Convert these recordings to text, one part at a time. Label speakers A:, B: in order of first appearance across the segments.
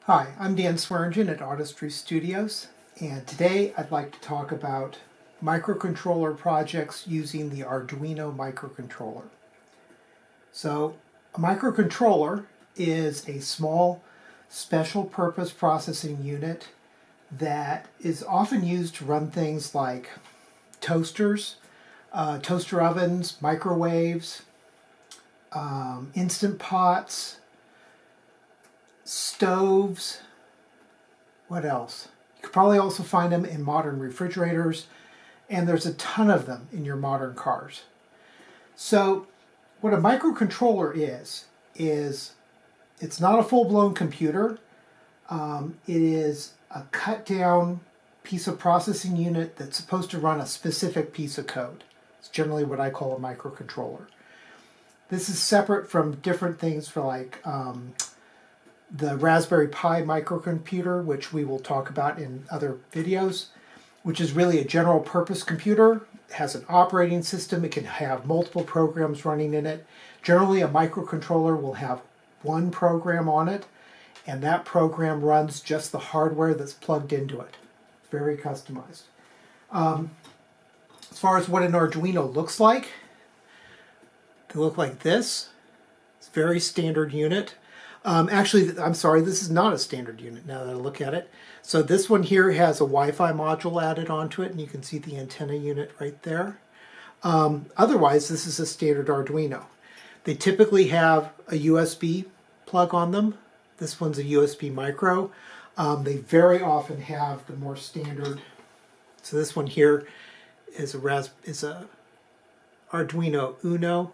A: Hi, I'm Dan Swearingen at Autistry Studios, and today I'd like to talk about microcontroller projects using the Arduino microcontroller. So, a microcontroller is a small special purpose processing unit that is often used to run things like toasters, toaster ovens, microwaves, Instant Pots, stoves. What else? You could probably also find them in modern refrigerators, and there's a ton of them in your modern cars. So what a microcontroller is it's not a full-blown computer. It is a cut-down piece of processing unit that's supposed to run a specific piece of code. It's generally what I call a microcontroller. This is separate from different things for like the Raspberry Pi microcomputer, which we will talk about in other videos, which is really a general purpose computer. It has an operating system. It can have multiple programs running in it. Generally, a microcontroller will have one program on it, and that program runs just the hardware that's plugged into it. It's very customized. As far as what an Arduino looks like, they look like this. It's a very standard unit. Actually, I'm sorry, this is not a standard unit now that I look at it. So this one here has a Wi-Fi module added onto it, and you can see the antenna unit right there. Otherwise, this is a standard Arduino. They typically have a USB plug on them. This one's a USB micro. They very often have the more standard. So this one here is a Arduino Uno.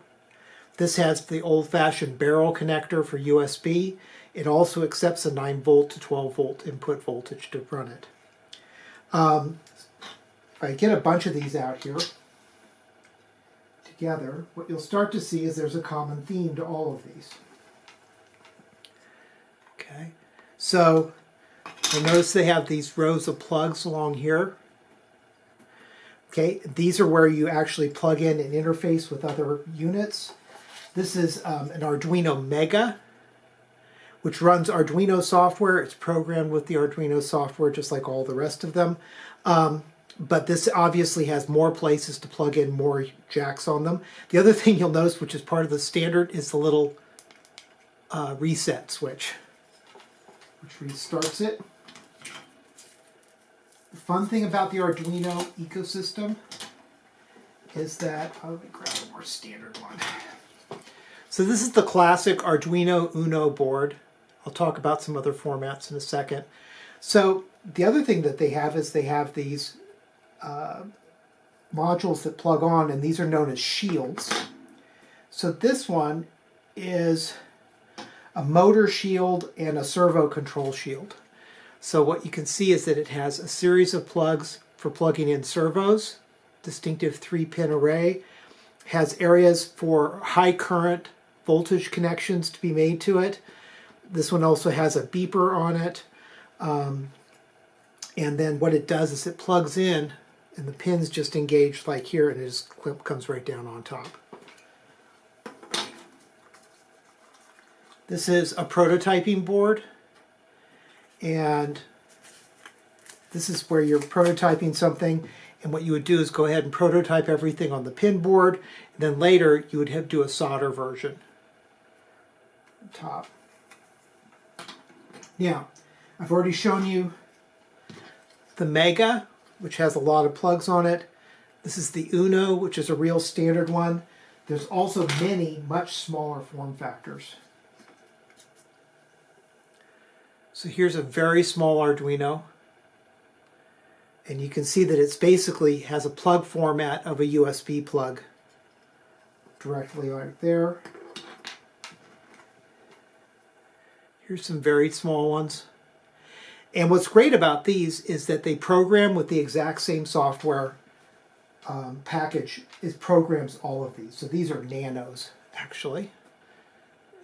A: This has the old-fashioned barrel connector for USB. It also accepts a 9 volt to 12 volt input voltage to run it. If I get a bunch of these out here together, what you'll start to see is there's a common theme to all of these. Okay, so you'll notice they have these rows of plugs along here. Okay, these are where you actually plug in and interface with other units. This is an Arduino Mega, which runs Arduino software. It's programmed with the Arduino software just like all the rest of them. But this obviously has more places to plug in more jacks on them. The other thing you'll notice, which is part of the standard, is the little reset switch, which restarts it. The fun thing about the Arduino ecosystem is that, let me grab a more standard one. So this is the classic Arduino Uno board. I'll talk about some other formats in a second. So the other thing that they have is they have these modules that plug on, and these are known as shields. So this one is a motor shield and a servo control shield. So what you can see is that it has a series of plugs for plugging in servos, distinctive 3-pin array, has areas for high current voltage connections to be made to it. This one also has a beeper on it. And then what it does is it plugs in, and the pins just engage like here, and it just comes right down on top. This is a prototyping board, and this is where you're prototyping something, and what you would do is go ahead and prototype everything on the pin board, and then later you would do a solder version. Top. Now, I've already shown you the Mega, which has a lot of plugs on it. This is the Uno, which is a real standard one. There's also many much smaller form factors. So here's a very small Arduino, and you can see that it's basically has a plug format of a USB plug directly right there. Here's some very small ones. And what's great about these is that they program with the exact same software package. It programs all of these. So these are nanos, actually.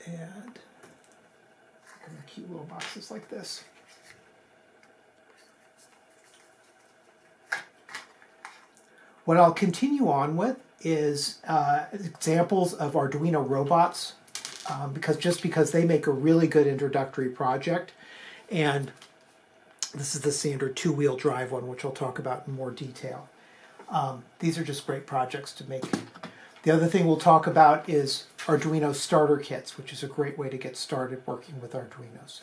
A: And cute little boxes like this. What I'll continue on with is examples of Arduino Robots, because they make a really good introductory project. And this is the standard two-wheel drive one, which I'll talk about in more detail. These are just great projects to make. The other thing we'll talk about is Arduino starter kits, which is a great way to get started working with Arduinos.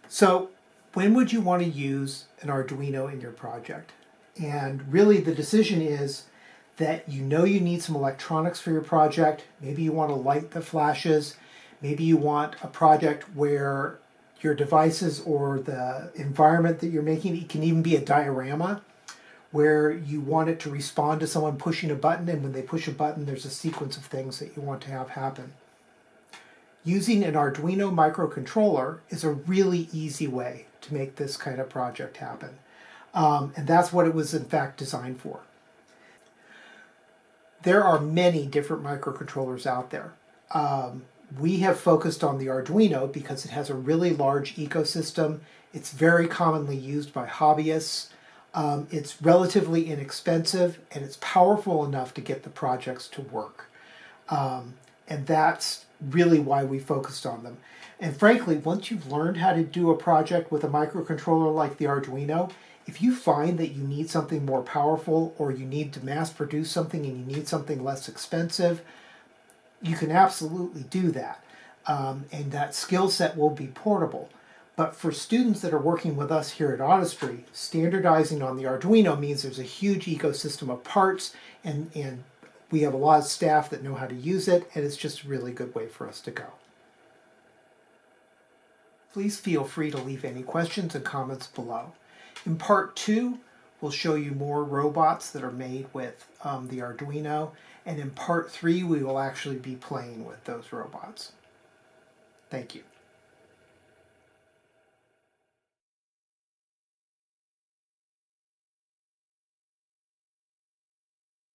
A: So when would you want to use an Arduino in your project? And really the decision is that you know you need some electronics for your project. Maybe you want to light the flashes. Maybe you want a project where your devices or the environment that you're making, it can even be a diorama where you want it to respond to someone pushing a button, and when they push a button, there's a sequence of things that you want to have happen. Using an Arduino microcontroller is a really easy way to make this kind of project happen. And that's what it was in fact designed for. There are many different microcontrollers out there. We have focused on the Arduino because it has a really large ecosystem. It's very commonly used by hobbyists. It's relatively inexpensive, and it's powerful enough to get the projects to work. And that's really why we focused on them. And frankly, once you've learned how to do a project with a microcontroller like the Arduino, if you find that you need something more powerful, or you need to mass produce something and you need something less expensive, you can absolutely do that. And that skill set will be portable. But for students that are working with us here at Autistry, standardizing on the Arduino means there's a huge ecosystem of parts, and we have a lot of staff that know how to use it, and it's just a really good way for us to go. Please feel free to leave any questions and comments below. In part 2, we'll show you more robots that are made with the Arduino, and in part 3, we will actually be playing with those robots. Thank you.